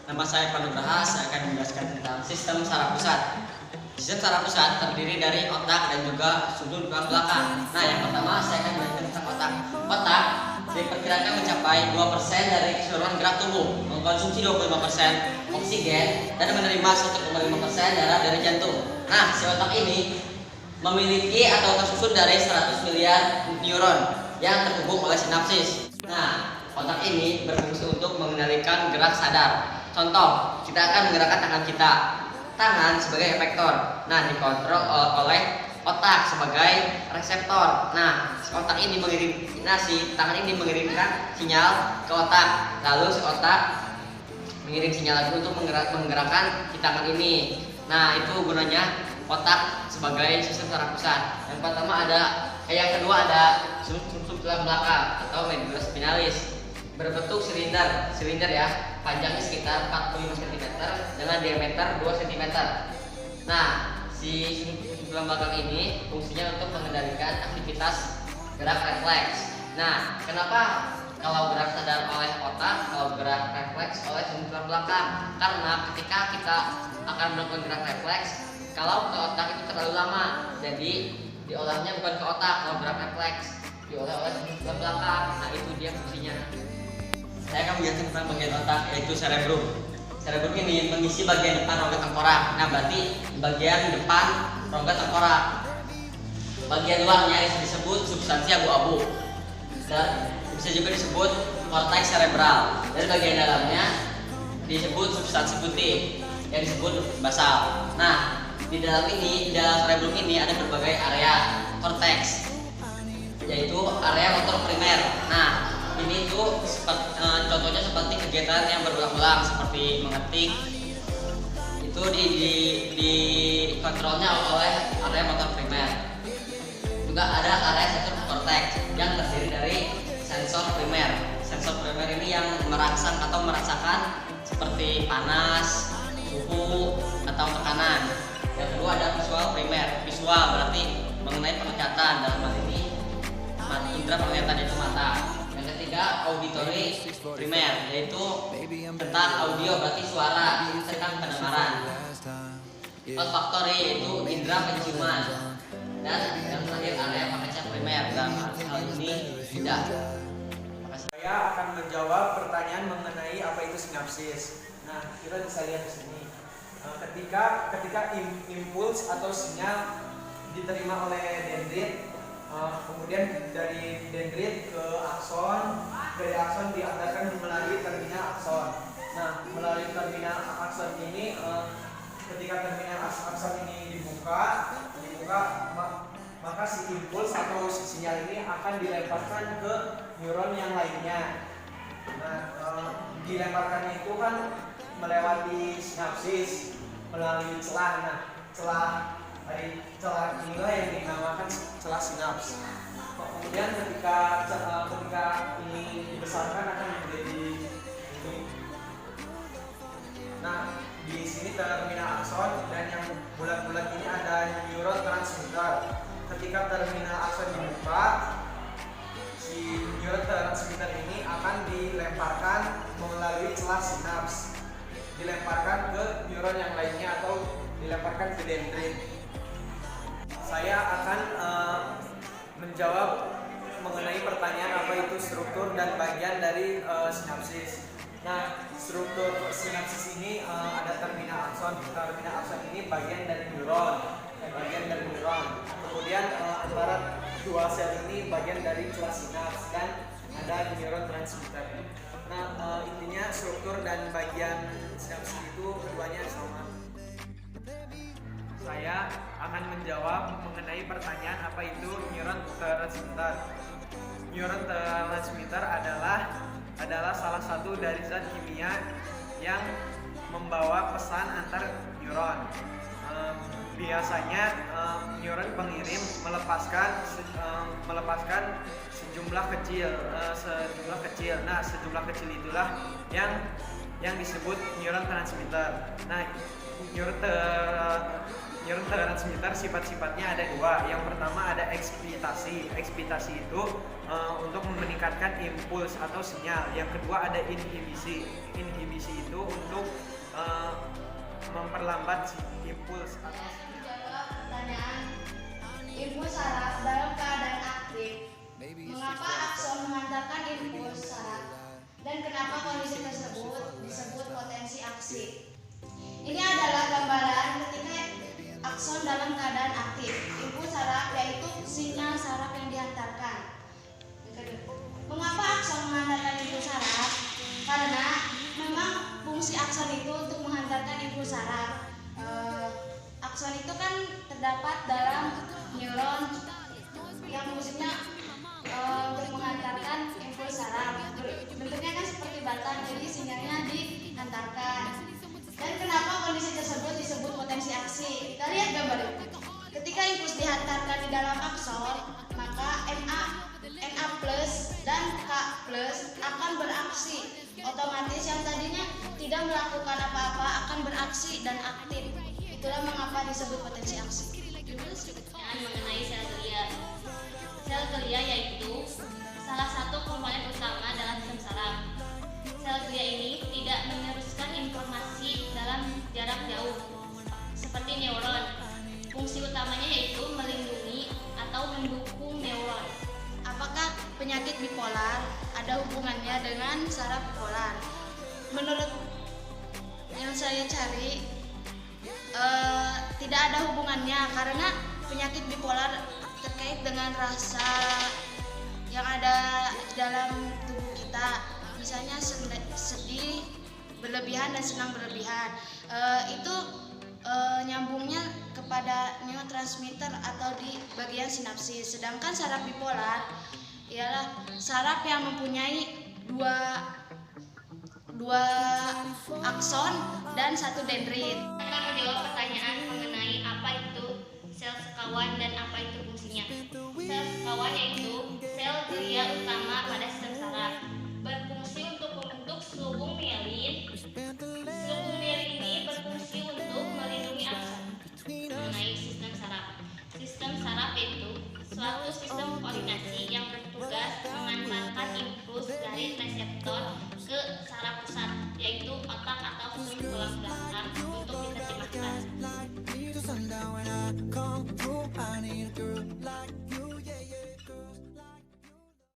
Nama saya Panugraha, saya akan menjelaskan tentang sistem saraf pusat. Sistem saraf pusat terdiri dari otak dan juga sudut tulang belakang. Nah, yang pertama saya akan menjelaskan tentang otak. Otak diperkirakan mencapai 2% dari keseluruhan gerak tubuh, mengkonsumsi 25% oksigen dan menerima 1,5% darah dari jantung. Nah, si otak ini memiliki atau tersusun dari 100 miliar neuron yang terhubung oleh sinapsis. Nah, otak ini berfungsi untuk mengendalikan gerak sadar. Contoh, kita akan menggerakkan tangan kita. Tangan sebagai efektor. Nah, dikontrol oleh otak sebagai reseptor. Nah, otak ini tangan ini mengirimkan sinyal ke otak. Lalu si otak mengirim sinyal lagi untuk menggerakkan si tangan ini. Nah, itu gunanya otak sebagai sistem saraf pusat. Yang kedua ada sumsum tulang belakang atau medulla spinalis. Berbentuk silinder ya, panjangnya sekitar 45 cm dengan diameter 2 cm. Nah, si sumsum tulang belakang ini fungsinya untuk mengendalikan aktivitas gerak refleks. Nah, kenapa kalau gerak sadar oleh otak, kalau gerak refleks oleh sumsum tulang belakang? Karena ketika kita akan melakukan gerak refleks, kalau ke otak itu terlalu lama, jadi diolahnya bukan ke otak. Kalau gerak refleks diolah oleh sumsum tulang belakang. Nah, itu dia fungsinya. Saya akan menjelaskan tentang bagian otak, yaitu cerebrum. Cerebrum ini mengisi bagian depan rongga tengkorak. Nah, berarti bagian depan rongga tengkorak. Bagian luarnya disebut substansi abu-abu, dan bisa juga disebut korteks cerebral. Dan bagian dalamnya disebut substansi putih yang disebut basal. Nah, di dalam cerebrum ini ada berbagai area korteks, yaitu area motor primer. Nah, ini tuh contohnya seperti kegiatan yang berulang-ulang seperti mengetik. Itu dikontrolnya oleh area motor primer. Juga ada area sensor korteks yang terdiri dari sensor primer. Sensor primer ini yang merangsang atau merasakan seperti panas, suhu, atau tekanan. Yang kedua ada visual primer. Visual berarti mengenai penglihatan, dalam hal ini indera penglihatan itu mata. Yang ketiga auditory primer, yaitu tentang audio berarti suara, tentang pendengaran. Olfactory yaitu indera penciuman. Dan yang terakhir area panca primer, dalam hal ini lidah. Saya akan menjawab pertanyaan mengenai apa itu sinapsis. Nah, kita bisa lihat di sini. Ketika impuls atau sinyal diterima oleh dendrit, kemudian dari dendrit ke akson, dari akson diantarkan melalui terminal akson. Nah, melalui terminal akson ini, ketika terminal akson ini dibuka, maka si impuls atau si sinyal ini akan dilemparkan ke neuron yang lainnya. Nah, dilemparkannya itu kan melewati sinapsis melalui celah. Nah, celah inilah yang dinamakan celah sinaps. Kemudian ketika ini dibesarkan akan menjadi ini. Nah, di sini terminal akson dan yang bulat-bulat ini ada neurotransmitter. Ketika terminal akson dibuka, si neurotransmitter ini akan dilemparkan melalui celah sinaps, dilemparkan ke neuron yang lainnya atau dilemparkan ke dendrit. Saya akan menjawab mengenai pertanyaan apa itu struktur dan bagian dari sinapsis. Nah, struktur sinapsis ini ada terminal akson. Terminal akson ini bagian dari neuron. Kemudian antara dua sel ini bagian dari celah sinaps dan ada neurotransmitter. Nah, intinya struktur dan bagian sinapsis itu keduanya sama. Saya akan menjawab mengenai pertanyaan apa itu neurotransmitter. Neurotransmitter adalah salah satu dari zat kimia yang membawa pesan antar neuron. Biasanya neuron pengirim melepaskan sejumlah kecil. Nah, sejumlah kecil itulah yang disebut neuron transmitter. Nah, neurotransmitter sifat-sifatnya ada dua. Yang pertama ada eksitasi. Eksitasi itu untuk meningkatkan impuls atau sinyal. Yang kedua ada inhibisi. Inhibisi itu untuk fungsi akson itu untuk menghantarkan impuls saraf. Akson itu kan terdapat dalam neuron yang fungsinya untuk menghantarkan impuls saraf. Bentuknya kan seperti batang, jadi sinyalnya dihantarkan. Dan kenapa kondisi tersebut disebut potensi aksi? Kita lihat gambar ini. Ketika impuls dihantarkan di dalam akson, maka Na plus dan K plus akan beraksi. Otomatis yang tadinya tidak melakukan apa-apa akan beraksi dan aktif. Itulah mengapa disebut potensi aksi. Mengenai sel glia. Sel glia yaitu salah satu komponen utama dalam sistem saraf. Sel glia ini tidak meneruskan informasi dalam jarak jauh seperti neuron. Fungsi utamanya yaitu melindungi atau mendukung neuron. Apakah penyakit bipolar ada hubungannya dengan saraf bipolar? Menurut yang saya cari, tidak ada hubungannya karena penyakit bipolar terkait dengan rasa yang ada dalam tubuh kita, misalnya sedih berlebihan dan senang berlebihan. Itu nyambungnya kepada neurotransmitter atau di bagian sinapsis. Sedangkan saraf bipolar ialah saraf yang mempunyai dua akson dan satu dendrit. Akan menjawab pertanyaan mengenai apa itu sel sekawan dan apa itu fungsinya. Sel sekawan yaitu sel glia utama pada sistem saraf, berfungsi untuk membentuk selubung mielin. Selubung mielin ini berfungsi untuk melindungi akson. Mengenai sistem saraf. Sistem saraf itu suatu sistem koordinasi yang bertugas mengantarkan impuls dari reseptor ke saraf pusat, yaitu otak atau sumber tulang belakang.